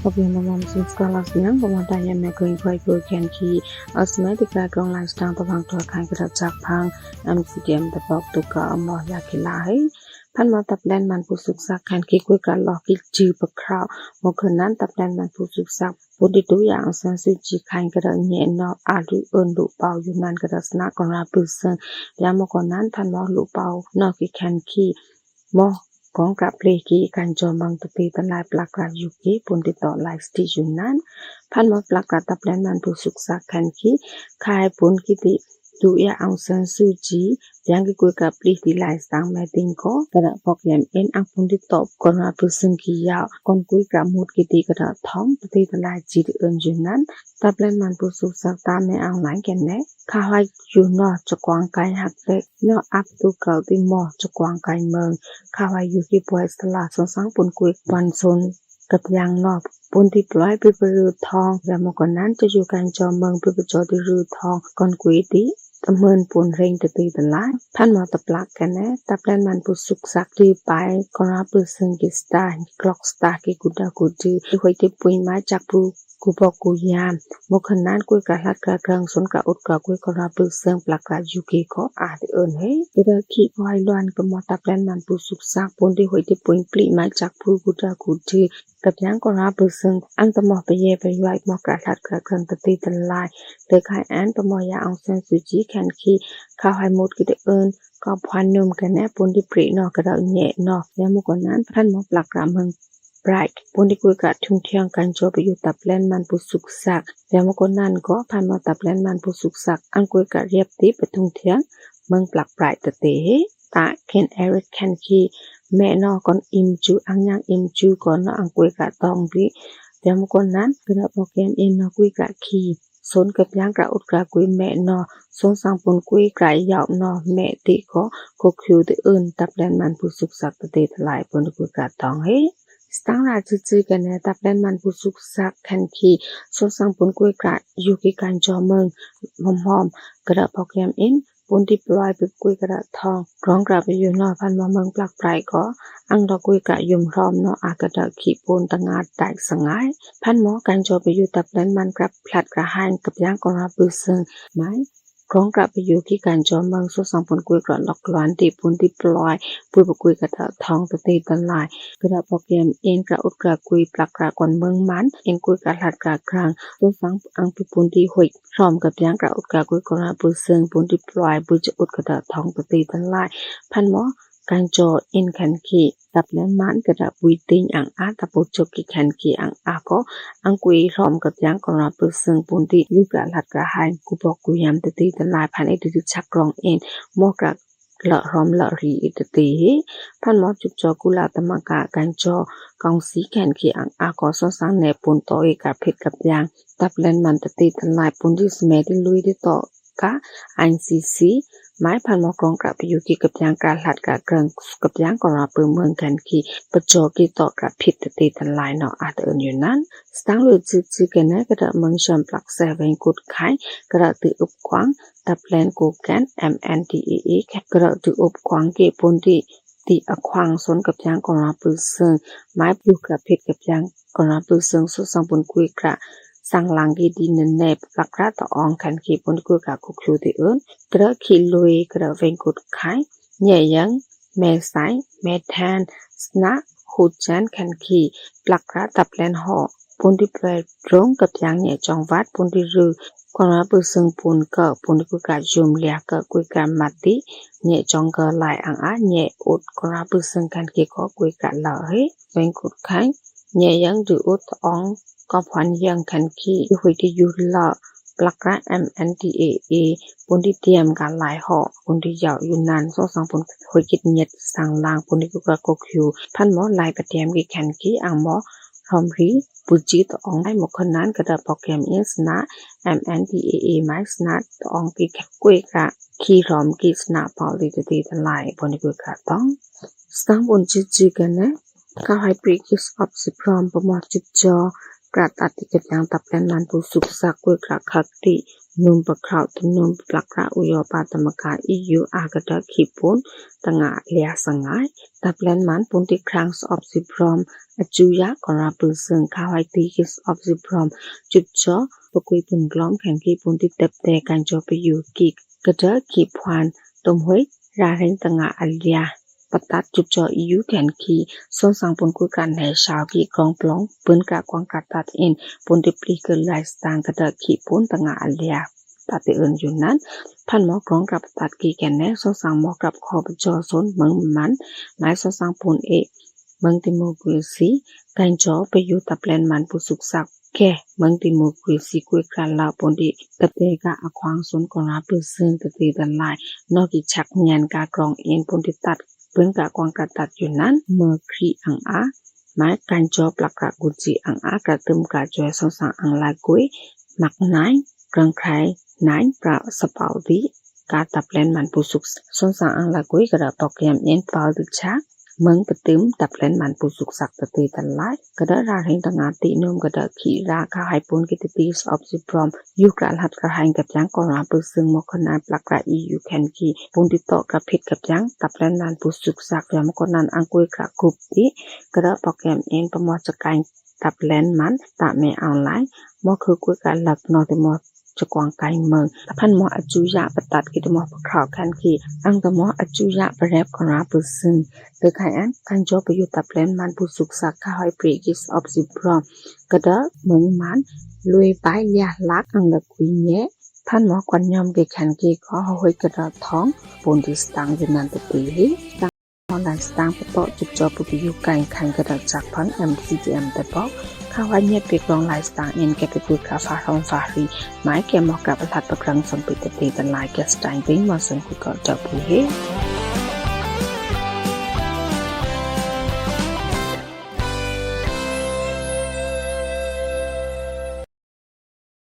Obviamente, since yang pematanya megoing koi go can ki asmetika kong lifestyle pabang tua kan kira japang MCDM tebak tuka amoh yakilahi pan ma taplen man pusuk sak kan ki koi ka loh ki ji bekrau mokenan taplen man pusuk sak budi tu yang san suci kan kira nye no adu undu pau yunan kira sna kora puseng ya mokenan tan mo lu pau no ki kan ki mo kong kap leki kan jomang tepi tanai pelakar yuki pun dito live station nan pan mo pelakar taplen man pusuk sak kan ki kai pun kiti tu ya ang san suci yang ki koi kap li di live sang meeting ko kada pok yam en ang pun dito kora puseng ki yao kon koi kap mut kiti kada thong tepi tanai ji di un yunan taplen man pusuk sak ta me ang lain ken ne ka hai yu no chakwang kai hak te no up to kau ti mo chakwang kai meng ka hai yu ki poi sala song sang pun kui pan sonกับยังนอบปุนที่ปล่อยไปปรือทองและมกนั้นจะอยู่กันจอเมืองไปประจอที่รือทองก่อนกุยติตะเมินปุนเร่งตะตีตะลายท่านมอตะปลักกันนะตะแปลนมันปุสุกสักดีไปก่อนรับปืนซึ่งกิสตาร์กล็อกสตาร์กิกุดากุดีที่หอยที่ปุยไม้จากปูกูบอกกูยามมกนั้นกุยกะลัดกะกลางสนกะอุดกะกุยก่อนรับปืนซึ่งปลักกะยูกิก็อาจเอิญเฮที่ได้ขี้พอยลวนกับมอตะแปลนมันปุสุกสักปุนที่หอยที่ปุยปลีไม้จากปูกูดากุดีกับยังก็รับปืนซึ่งอังตะมอไปเย่ไปย่อยมอกระลัดกะกลางตะตีตะลายเด็กให้อันตะมอยาเอาเส้นสุจีแขนขี้ข้าวให้หมดกิเดเอิญก็พันนุ่มกันแน่ปุนที่ปรีนอกระเดาแง่นอกแล้วมุกนั้นท่านมอปลักกะเมืองbright ปุนที่กุยกะทุ่งเที่ยงกันโจไปอยู่ตับแลนมันปุสุกสักแล้วมุกนั้นก็พันมอตับแลนมันปุสุกสักอังกุยกะเรียบตีไปทุ่งเที่ยงเมืองปลัก bright ตะเตตาเคนเอริกแคนขี้แม่นอก่อนอิมจูอังยังอิมจูก่อนนออังกุยกะตองดิแล้วมุกนั้นกระโปรแกรมเอ็นนอกุยกะขี้สนกับยังกระอุดกระกุยแม่นอสงสังปนกุยไก่ยาวนอแม่ติก็โคคิวติอื่นตับแลนมันปุสุกสักตะเตทลายปนกุยกะตองเฮสตังราจือกันนะตับแลนมันปุสุกสักคันขี้สงสังปนกุยกะอยู่กิกันจอเมืองหอมๆกระโปรแกรมเอ็นปุนที่ปล่อยไปกุยกระทองร้องกระไปอยู่นอพันมาเมืองปลักไพรก็อังดอกกุยกะยุมรอมนออากระดาขีปูนตะงาดแตกสงายพันหมอกันโจไปอยู่ตับแลนมันกระพลัดกระหายกับย่างกระปือซึ่งไม้ร้องกระไปอยู่ที่การจอเมืองสุสังปนกุยกระหลอกหลานตีปุนที่ปล่อยปุยปกุยกระทองตะตีตะลายกระโปรแกรมเอ็นกระอุดกระกุยปลักกระก่อนเมืองมันเอ็นกุยกระหลัดกระกลางสุสังอังปิปุนที่หอยพร้อมกับย่างกระอุดกระกุยกระปือซึ่งปุนที่ปล่อยปุยจะอุดกระทองตะตีตะลายพันหมอการโจเอ็นคันขีตับแลนมันกระบุยติงอังอาตะปุจกิคันขีอังอาก็อังกุยพร้อมกับย่างกระปือซึ่งปุนที่ยุกระหลัดกระหายกูบอกกูยามตะตีตะลายพันไอติชักรองเอ็นหมอกระละรอมละรีตะตีพันหมอจุกจอกุลาตมกะการโจกองสีแขนขีอังอาก็สสังแนปุนโตเอกเพชกับย่างตับแลนมันตะตีตะลายปุนที่สมัยที่ลุยที่ต่อกะอันซีไม้พันหมอกรองกระไปอยู่กี่กับยางการหลัดกระเกรงกับยางกระปืนเมืองกันกี่ประจอกี่ต่อกระผิดตะตีตะลายเนาะอาจเอิญอยู่นั้นสตั้งหรือจื้อกันนะกระเมืองชมปลักเซเวนกุดไข่กระตืออุบขวางตับแลนกูแกน MNDAA กระตืออุบขวางเก็บปนที่ตีอควางสนกับยางกระปืนเซิงไม้อยู่กระผิดกับยางกระปืนเซิงสุดสังปนกุยกระสังลังกีดินเนบปลักระตะอองคันขีปนกุยกะคุกชูติเอิญกระขีลุยกระเวงกุดไข่ใหญ่ยังแม่สายแม่แทนสนะหูจันคันขีปลักระตับแลนหอปนที่แปรร้งกับยางใหญ่จองวัดปนที่รือกระปือซึ่งปนเกะปนที่กุยกะจุมเลียกะกุยกะมัดติใหญ่จองเกะลายอังอาใหญ่อุดกระปือซึ่งคันขีก็กุยกะเหล่าเฮเวงกุดไข่ใหญ่ยังดืออุดอองก็พันยังคันขี้หอยที่อยู่ละปลักระ MNDAA ปุนที่เตรียมการหลายห่อปุนที่ยาวอยู่นานส่งสังปุนหอยกิดเน็ดสังลางปุนที่กุกะกคิวพันหมอลายประเตรียมกี่คันขี้อังหมอพร้อมรีปุจิตอองได้หมกคนนั้นกระดับโปรแกรมเอสนะ MNDAA ไม้สนะตองกี่กุยกะขี้รอมกี่สนะเป่าลิตตีทลายปุนที่กุกะต้องสังปุนจื้อกันนะก็ให้ปริกิสออฟสิพร้อมประมอดจุดจอ กระตัดติดยังตับแลนมันผู้สุกสักกุยกระคักตินุมประคราวตนุมปลักระอุยปาตมกาEU อากระดขีปุนตั้งเลียสังไงตับแลนมันปุนที่ครั้งสอบสิพร้อมจูยากราปืนซึ่งข้าวไอตีกิสอบสิพร้อมจุดจ่อปกุยปุ่นกล้อมแข่งกีปุนที่เต็บแต่การจ่อไปอยู่กิกระดขีพวนตมห้อยราเรนตั้งเลียปตัดจุดจ่อEU แข่งกีส่วนสังปุนกุยกันในชาวกีกรองปล้องปืนกะกวางกัดตัดอินปุนที่ปลีกไลสตางกระดขีปุนตั้งเลียตัดเอิญอยู่นั้นพันหมอกรองกับตัดกีแกนแน่ส่วนสังหมอกับคอปจอซนเมืองมันหมายส่วนสังปุนเมืองติโมกรีซีการจ่อไปอยู่ตับแลนมันผู้สุกสักแค่เมืองติโมกรีซีกุยกราลาปนดิตะเตกะอควางสนกราปืนซึ่งตะตีดันลายนอกิชักเงียนกากรองเอ็นปนดิตัดเปิ้นกะกวางกะตัดอยู่นั้นเมื่อครีอังอาหมายการจ่อปลักกะกุจิอังอากระตึมกะจ่อส่วนสังอังลายกุยมักนายกรังไครนายปราสปาวดีกาตับแลนมันผู้สุกส่วนสังอังลายกุยกระปอกแยมเอ็นปาวดิชาเมืองปติมตับแลนมันผู้สุกสักตะตีตันไลกระดาราเห็นต่างตินมกระดาขีราคาไฮปุนกิตตีสอบสิพร้อมยุกระหัดกระหายกับยังกราปืนซึ่งมกนาปลักกะEU แคนกีปุนติโตกระพิดกับยังตับแลนมันผู้สุกสักยามกนันอังกุยกระกุบติกระดาโปรแกรมเอ็นประมอจกายตับแลนมันตะเมออนไลน์มอคือกุยกระหลักนอติมอจะกวางไกเมืองพันหมออจุยะปตัดกิตมอประข่าวคันกีอังตมออจุยะประแรบกราปืนซึ่งโดยขายอันการจ่อไปอยู่ตับแลนมันผู้สุกสักข้าวไอปรีกิสออบสิพร้อมกระดาเมืองมันลุยไปยาลักอังละกุยเนะท่านหมอกวนยอมเกขันกีก็หอยกระดาท้องปูนที่สตางอยู่นันตปีตังออนไลน์สตางปะโตจุดจ่อปุกิอยู่ไกลขันกระดาจากพัน MCGM แต่บอกข้าวเนี่ยปีกรองไลน์สตางเอ็นแกไปปุยกาฟาทองฟารีหมายแกหมอกกับหลัดประครังสมปิตตีตันลายแกสไตน์วิ่งมาส่งกุยก่อนจับปุย